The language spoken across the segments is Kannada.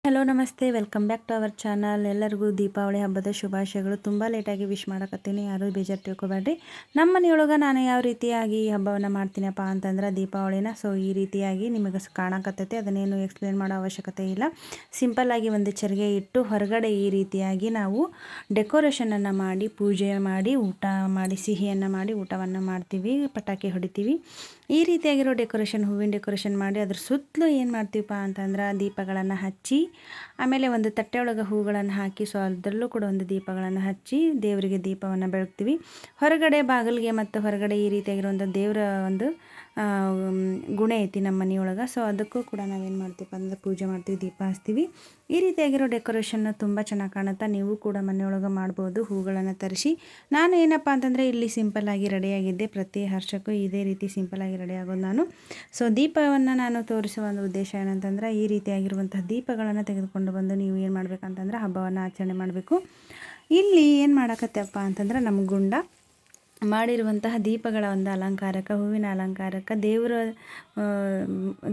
ಹಲೋ ನಮಸ್ತೆ, welcome back to our channel. ಎಲ್ಲರಿಗೂ ದೀಪಾವಳಿ ಹಬ್ಬದ ಶುಭಾಶಯಗಳು. ತುಂಬ ಲೇಟಾಗಿ ವಿಶ್ ಮಾಡಕತ್ತೀನಿ, ಯಾರೂ ಬೇಜಾರು ತಿಳ್ಕೊಬೇಡ್ರಿ. ನಮ್ಮ ಮನೆಯೊಳಗೆ ನಾನು ಯಾವ ರೀತಿಯಾಗಿ ಈ ಹಬ್ಬವನ್ನು ಮಾಡ್ತೀನಪ್ಪ ಅಂತಂದ್ರೆ ದೀಪಾವಳಿನ ಈ ರೀತಿಯಾಗಿ ನಿಮಗೆ ಕಾಣಕತ್ತೈತೆ. ಅದನ್ನೇನು ಎಕ್ಸ್ಪ್ಲೇನ್ ಮಾಡೋ ಅವಶ್ಯಕತೆ ಇಲ್ಲ. ಸಿಂಪಲ್ಲಾಗಿ ಒಂದು ಚರಿಗೆ ಇಟ್ಟು ಹೊರಗಡೆ ಈ ರೀತಿಯಾಗಿ ನಾವು ಡೆಕೋರೇಷನನ್ನು ಮಾಡಿ, ಪೂಜೆ ಮಾಡಿ, ಊಟ ಮಾಡಿ, ಸಿಹಿಯನ್ನು ಮಾಡಿ ಊಟವನ್ನು ಮಾಡ್ತೀವಿ, ಪಟಾಕಿ ಹೊಡಿತೀವಿ. ಈ ರೀತಿಯಾಗಿರೋ ಡೆಕೋರೇಷನ್, ಹೂವಿನ ಡೆಕೋರೇಷನ್ ಮಾಡಿ ಅದ್ರ ಸುತ್ತಲೂ ಏನು ಮಾಡ್ತೀವಪ್ಪ ಅಂತಂದ್ರೆ ದೀಪಗಳನ್ನು ಹಚ್ಚಿ, ಆಮೇಲೆ ಒಂದು ತಟ್ಟೆ ಒಳಗೆ ಹೂಗಳನ್ನು ಹಾಕಿ ಅದರಲ್ಲೂ ಕೂಡ ಒಂದು ದೀಪಗಳನ್ನು ಹಚ್ಚಿ ದೇವರಿಗೆ ದೀಪವನ್ನು ಬೆಳಗ್ತೀವಿ. ಹೊರಗಡೆ ಬಾಗಿಲಿಗೆ ಮತ್ತು ಹೊರಗಡೆ ಈ ರೀತಿಯಾಗಿರುವಂಥ ದೇವರ ಒಂದು ಗುಣ ಐತಿ ನಮ್ಮ ಮನೆಯೊಳಗೆ. ಅದಕ್ಕೂ ಕೂಡ ನಾವೇನು ಮಾಡ್ತೀವಿ ಅಂದರೆ ಪೂಜೆ ಮಾಡ್ತೀವಿ, ದೀಪ ಹಚ್ತೀವಿ. ಈ ರೀತಿಯಾಗಿರೋ ಡೆಕೋರೇಷನ್ನ ತುಂಬ ಚೆನ್ನಾಗಿ ಕಾಣುತ್ತೆ. ನೀವು ಕೂಡ ಮನೆಯೊಳಗೆ ಮಾಡ್ಬೋದು ಹೂಗಳನ್ನು ತರಿಸಿ. ನಾನು ಏನಪ್ಪ ಅಂತಂದರೆ ಇಲ್ಲಿ ಸಿಂಪಲ್ಲಾಗಿ ರೆಡಿಯಾಗಿದ್ದೆ. ಪ್ರತಿ ವರ್ಷಕ್ಕೂ ಇದೇ ರೀತಿ ಸಿಂಪಲ್ಲಾಗಿ ರೆಡಿ ಆಗೋದು ನಾನು. ದೀಪವನ್ನು ನಾನು ತೋರಿಸುವ ಒಂದು ಉದ್ದೇಶ ಏನಂತಂದ್ರೆ, ಈ ರೀತಿಯಾಗಿರುವಂತಹ ದೀಪಗಳನ್ನು ತೆಗೆದುಕೊಂಡು ಬಂದು ನೀವು ಏನು ಮಾಡಬೇಕಂತಂದ್ರೆ ಹಬ್ಬವನ್ನು ಆಚರಣೆ ಮಾಡಬೇಕು. ಇಲ್ಲಿ ಏನು ಮಾಡಕತ್ತಪ್ಪ ಅಂತಂದ್ರೆ ನಮ್ಮ ಗುಂಡ ಮಾಡಿರುವಂತಹ ದೀಪಗಳ ಒಂದು ಅಲಂಕಾರಕ್ಕೆ, ಹೂವಿನ ಅಲಂಕಾರಕ್ಕೆ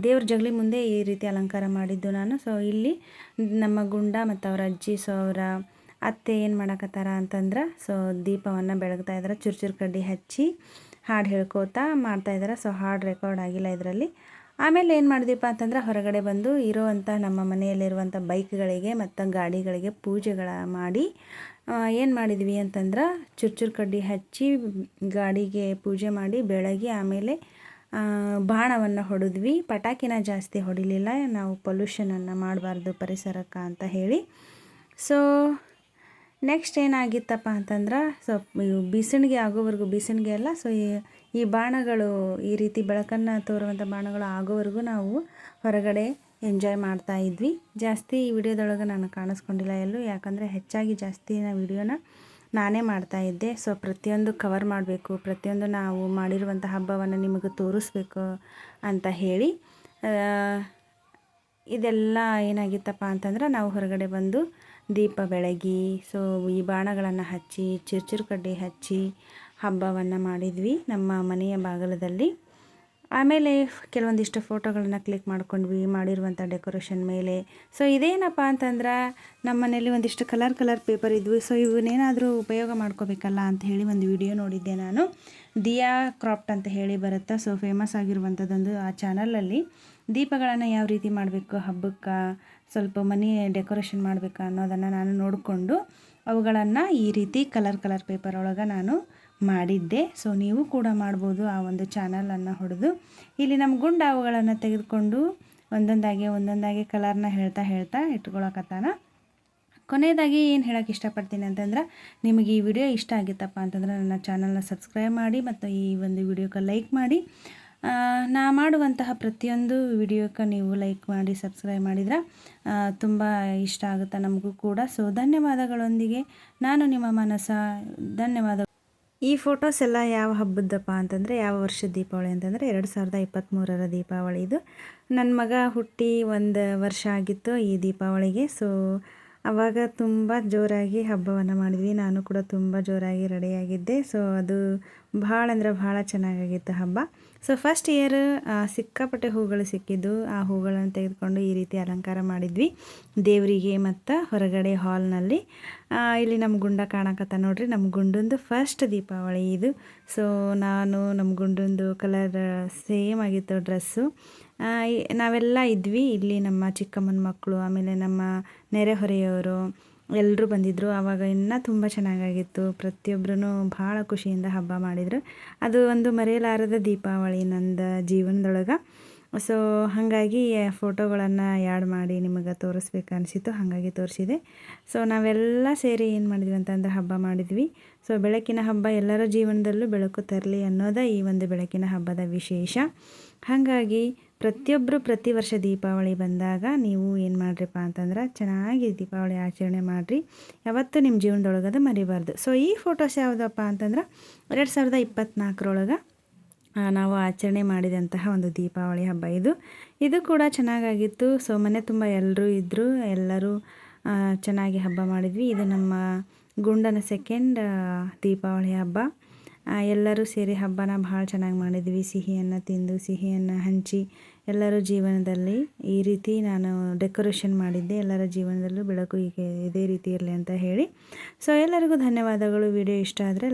ದೇವ್ರ ಜಗಲಿ ಮುಂದೆ ಈ ರೀತಿ ಅಲಂಕಾರ ಮಾಡಿದ್ದು ನಾನು. ಇಲ್ಲಿ ನಮ್ಮ ಗುಂಡ ಮತ್ತು ಅವರ ಅಜ್ಜಿ, ಅವರ ಅತ್ತೆ ಏನು ಮಾಡಕತ್ತಾರ ಅಂತಂದ್ರೆ ದೀಪವನ್ನು ಬೆಳಗ್ತಾ ಇದ್ದಾರೆ. ಚುರುಚುರು ಕಡ್ಡಿ ಹಚ್ಚಿ ಹಾಡು ಹೇಳ್ಕೋತಾ ಮಾಡ್ತಾಯಿದ್ದಾರೆ. ಹಾಡು ರೆಕಾರ್ಡ್ ಆಗಿಲ್ಲ ಇದರಲ್ಲಿ. ಆಮೇಲೆ ಏನು ಮಾಡಿದೀಪ್ಪ ಅಂತಂದ್ರೆ ಹೊರಗಡೆ ಬಂದು ಇರೋವಂಥ ನಮ್ಮ ಮನೆಯಲ್ಲಿರುವಂಥ ಬೈಕ್ಗಳಿಗೆ ಮತ್ತು ಗಾಡಿಗಳಿಗೆ ಪೂಜೆಗಳ ಮಾಡಿ ಏನು ಮಾಡಿದ್ವಿ ಅಂತಂದ್ರೆ ಚುರುಚುರು ಕಡ್ಡಿ ಹಚ್ಚಿ ಗಾಡಿಗೆ ಪೂಜೆ ಮಾಡಿ ಬೆಳಗ್ಗೆ ಆಮೇಲೆ ಬಾಣವನ್ನು ಹೊಡೆದ್ವಿ. ಪಟಾಕಿನ ಜಾಸ್ತಿ ಹೊಡಿಲಿಲ್ಲ, ನಾವು ಪೊಲ್ಯೂಷನನ್ನು ಮಾಡಬಾರ್ದು ಪರಿಸರಕ್ಕೆ ಅಂತ ಹೇಳಿ. ನೆಕ್ಸ್ಟ್ ಏನಾಗಿತ್ತಪ್ಪ ಅಂತಂದ್ರೆ ಬೀಸಣಿಗೆ ಆಗೋವರೆಗೂ, ಬೀಸಣಿಗೆ ಅಲ್ಲ, ಈ ಬಾಣಗಳು ಈ ರೀತಿ ಬೆಳಕನ್ನು ತೋರುವಂಥ ಬಾಣಗಳು ಆಗೋವರೆಗೂ ನಾವು ಹೊರಗಡೆ ಎಂಜಾಯ್ ಮಾಡ್ತಾ ಇದ್ವಿ. ಜಾಸ್ತಿ ಈ ವಿಡಿಯೋದೊಳಗೆ ನಾನು ಕಾಣಿಸ್ಕೊಂಡಿಲ್ಲ ಎಲ್ಲೂ, ಯಾಕಂದರೆ ಹೆಚ್ಚಾಗಿ ಜಾಸ್ತಿನ ವಿಡಿಯೋನ ನಾನೇ ಮಾಡ್ತಾಯಿದ್ದೆ. ಪ್ರತಿಯೊಂದು ಕವರ್ ಮಾಡಬೇಕು, ಪ್ರತಿಯೊಂದು ನಾವು ಮಾಡಿರುವಂಥ ಹಬ್ಬವನ್ನು ನಿಮಗೆ ತೋರಿಸ್ಬೇಕು ಅಂತ ಹೇಳಿ ಇದೆಲ್ಲ ಏನಾಗಿತ್ತಪ್ಪ ಅಂತಂದ್ರೆ ನಾವು ಹೊರಗಡೆ ಬಂದು ದೀಪ ಬೆಳಗಿ ಈ ಬಾಣಗಳನ್ನು ಹಚ್ಚಿ ಚುರುಚುರು ಕಡ್ಡಿ ಹಚ್ಚಿ ಹಬ್ಬವನ್ನು ಮಾಡಿದ್ವಿ ನಮ್ಮ ಮನೆಯ ಬಾಗಿಲದಲ್ಲಿ. ಆಮೇಲೆ ಕೆಲವೊಂದಿಷ್ಟು ಫೋಟೋಗಳನ್ನು ಕ್ಲಿಕ್ ಮಾಡ್ಕೊಂಡ್ವಿ ಮಾಡಿರುವಂಥ ಡೆಕೋರೇಷನ್ ಮೇಲೆ. ಇದೇನಪ್ಪ ಅಂತಂದ್ರೆ ನಮ್ಮ ಮನೇಲಿ ಒಂದಿಷ್ಟು ಕಲರ್ ಪೇಪರ್ ಇದ್ವು. ಇವನ್ನೇನಾದರೂ ಉಪಯೋಗ ಮಾಡ್ಕೋಬೇಕಲ್ಲ ಅಂತ ಹೇಳಿ ಒಂದು ವಿಡಿಯೋ ನೋಡಿದ್ದೆ ನಾನು. ದಿಯಾ ಕ್ರಾಫ್ಟ್ ಅಂತ ಹೇಳಿ ಬರುತ್ತೆ. ಫೇಮಸ್ ಆಗಿರುವಂಥದ್ದೊಂದು ಆ ಚಾನಲಲ್ಲಿ ದೀಪಗಳನ್ನು ಯಾವ ರೀತಿ ಮಾಡಬೇಕು, ಹಬ್ಬಕ್ಕೆ ಸ್ವಲ್ಪ ಮನೆ ಡೆಕೋರೇಷನ್ ಮಾಡಬೇಕು ಅನ್ನೋದನ್ನು ನಾನು ನೋಡಿಕೊಂಡು ಅವುಗಳನ್ನು ಈ ರೀತಿ ಕಲರ್ ಪೇಪರ್ ಒಳಗೆ ನಾನು ಮಾಡಿದ್ದೆ. ನೀವು ಕೂಡ ಮಾಡ್ಬೋದು. ಆ ಒಂದು ಚಾನಲನ್ನು ಹೊಡೆದು ಇಲ್ಲಿ ನಮ್ಮ ಗುಂಡ ಅವುಗಳನ್ನು ತೆಗೆದುಕೊಂಡು ಒಂದೊಂದಾಗಿ ಕಲರ್ನ ಹೇಳ್ತಾ ಇಟ್ಕೊಳಕತ್ತಾನ. ಕೊನೆಯದಾಗಿ ಏನು ಹೇಳೋಕ್ಕೆ ಇಷ್ಟಪಡ್ತೀನಿ ಅಂತಂದ್ರೆ, ನಿಮಗೆ ಈ ವಿಡಿಯೋ ಇಷ್ಟ ಆಗಿತ್ತಪ್ಪ ಅಂತಂದ್ರೆ ನನ್ನ ಚಾನಲ್ನ ಸಬ್ಸ್ಕ್ರೈಬ್ ಮಾಡಿ ಮತ್ತು ಈ ಒಂದು ವಿಡಿಯೋಕ್ಕೆ ಲೈಕ್ ಮಾಡಿ. ನಾ ಮಾಡುವಂತಹ ಪ್ರತಿಯೊಂದು ವಿಡಿಯೋಕ್ಕೆ ನೀವು ಲೈಕ್ ಮಾಡಿ ಸಬ್ಸ್ಕ್ರೈಬ್ ಮಾಡಿದ್ರೆ ತುಂಬ ಇಷ್ಟ ಆಗುತ್ತೆ ನಮಗೂ ಕೂಡ. ಧನ್ಯವಾದಗಳೊಂದಿಗೆ ನಾನು ನಿಮ್ಮ ಮನಸ. ಧನ್ಯವಾದ. ಈ ಫೋಟೋಸ್ ಎಲ್ಲ ಯಾವ ಹಬ್ಬದ್ದಪ್ಪ ಅಂತಂದರೆ, ಯಾವ ವರ್ಷದ ದೀಪಾವಳಿ ಅಂತಂದರೆ 2023ರ ದೀಪಾವಳಿ ಇದು. ನನ್ನ ಮಗ ಹುಟ್ಟಿ 1 ವರ್ಷ ಆಗಿತ್ತು ಈ ದೀಪಾವಳಿಗೆ. ಆವಾಗ ತುಂಬ ಜೋರಾಗಿ ಹಬ್ಬವನ್ನು ಮಾಡಿದ್ವಿ. ನಾನು ಕೂಡ ತುಂಬ ಜೋರಾಗಿ ರೆಡಿಯಾಗಿದ್ದೆ. ಅದು ಭಾಳ ಅಂದರೆ ಭಾಳ ಚೆನ್ನಾಗಾಗಿತ್ತು ಹಬ್ಬ. ಫಸ್ಟ್ ಇಯರ್ ಸಿಕ್ಕಾಪಟ್ಟೆ ಹೂಗಳು ಸಿಕ್ಕಿದ್ದು. ಆ ಹೂಗಳನ್ನು ತೆಗೆದುಕೊಂಡು ಈ ರೀತಿ ಅಲಂಕಾರ ಮಾಡಿದ್ವಿ ದೇವರಿಗೆ ಮತ್ತು ಹೊರಗಡೆ ಹಾಲ್ನಲ್ಲಿ. ಇಲ್ಲಿ ನಮ್ಮ ಗುಂಡ ಕಾಣಕತ್ತ ನೋಡ್ರಿ, ನಮ್ಮ ಗುಂಡಂದು ಫಸ್ಟ್ ದೀಪಾವಳಿ ಇದು. ನಾನು ನಮ್ಮ ಗುಂಡಂದು ಕಲರ್ ಸೇಮ್ ಆಗಿತ್ತು ಡ್ರೆಸ್ಸು. ನಾವೆಲ್ಲ ಇದ್ವಿ ಇಲ್ಲಿ, ನಮ್ಮ ಚಿಕ್ಕಮ್ಮನ ಮಕ್ಕಳು, ಆಮೇಲೆ ನಮ್ಮ ನೆರೆಹೊರೆಯವರು ಎಲ್ಲರೂ ಬಂದಿದ್ದರು. ಆವಾಗ ಇನ್ನೂ ತುಂಬ ಚೆನ್ನಾಗಾಗಿತ್ತು. ಪ್ರತಿಯೊಬ್ಬರೂ ಭಾಳ ಖುಷಿಯಿಂದ ಹಬ್ಬ ಮಾಡಿದರು. ಅದು ಒಂದು ಮರೆಯಲಾರದ ದೀಪಾವಳಿ ನಂದು ಜೀವನದೊಳಗೆ. ಹಾಗಾಗಿ ಫೋಟೋಗಳನ್ನು ಆ್ಯಡ್ ಮಾಡಿ ನಿಮಗೆ ತೋರಿಸ್ಬೇಕು ಅನಿಸಿತು, ಹಾಗಾಗಿ ತೋರಿಸಿದೆ. ನಾವೆಲ್ಲ ಸೇರಿ ಏನು ಮಾಡಿದ್ವಿ ಅಂತಂದ್ರೆ ಹಬ್ಬ ಮಾಡಿದ್ವಿ. ಬೆಳಕಿನ ಹಬ್ಬ ಎಲ್ಲರ ಜೀವನದಲ್ಲೂ ಬೆಳಕು ತರಲಿ ಅನ್ನೋದೇ ಈ ಒಂದು ಬೆಳಕಿನ ಹಬ್ಬದ ವಿಶೇಷ. ಹಾಗಾಗಿ ಪ್ರತಿಯೊಬ್ಬರು ಪ್ರತಿ ವರ್ಷ ದೀಪಾವಳಿ ಬಂದಾಗ ನೀವು ಏನು ಮಾಡಿರಿಪ್ಪ ಅಂತಂದ್ರೆ ಚೆನ್ನಾಗಿ ದೀಪಾವಳಿ ಆಚರಣೆ ಮಾಡಿರಿ. ಯಾವತ್ತೂ ನಿಮ್ಮ ಜೀವನದೊಳಗದು ಮರಿಬಾರ್ದು. ಈ ಫೋಟೋಸ್ ಯಾವುದಪ್ಪ ಅಂತಂದ್ರೆ 2024ರೊಳಗೆ ನಾವು ಆಚರಣೆ ಮಾಡಿದಂತಹ ಒಂದು ದೀಪಾವಳಿ ಹಬ್ಬ ಇದು ಕೂಡ ಚೆನ್ನಾಗಾಗಿತ್ತು. ಮನೆ ತುಂಬ ಎಲ್ಲರೂ ಇದ್ದರು, ಎಲ್ಲರೂ ಚೆನ್ನಾಗಿ ಹಬ್ಬ ಮಾಡಿದ್ವಿ. ಇದು ನಮ್ಮ ಗುಂಡನ ಸೆಕೆಂಡ್ ದೀಪಾವಳಿ ಹಬ್ಬ. ಎಲ್ಲರೂ ಸೇರಿ ಹಬ್ಬನ ಭಾಳ ಚೆನ್ನಾಗಿ ಮಾಡಿದ್ವಿ. ಸಿಹಿಯನ್ನು ತಿಂದು, ಸಿಹಿಯನ್ನು ಹಂಚಿ ಎಲ್ಲರ ಜೀವನದಲ್ಲಿ ಈ ರೀತಿ ನಾನು ಡೆಕೋರೇಷನ್ ಮಾಡಿದ್ದೆ. ಎಲ್ಲರ ಜೀವನದಲ್ಲೂ ಬೆಳಕು ಹೀಗೆ ಇದೇ ರೀತಿ ಇರಲಿ ಅಂತ ಹೇಳಿ. ಸೊ ಎಲ್ಲರಿಗೂ ಧನ್ಯವಾದಗಳು. ವಿಡಿಯೋ ಇಷ್ಟ ಆದರೆ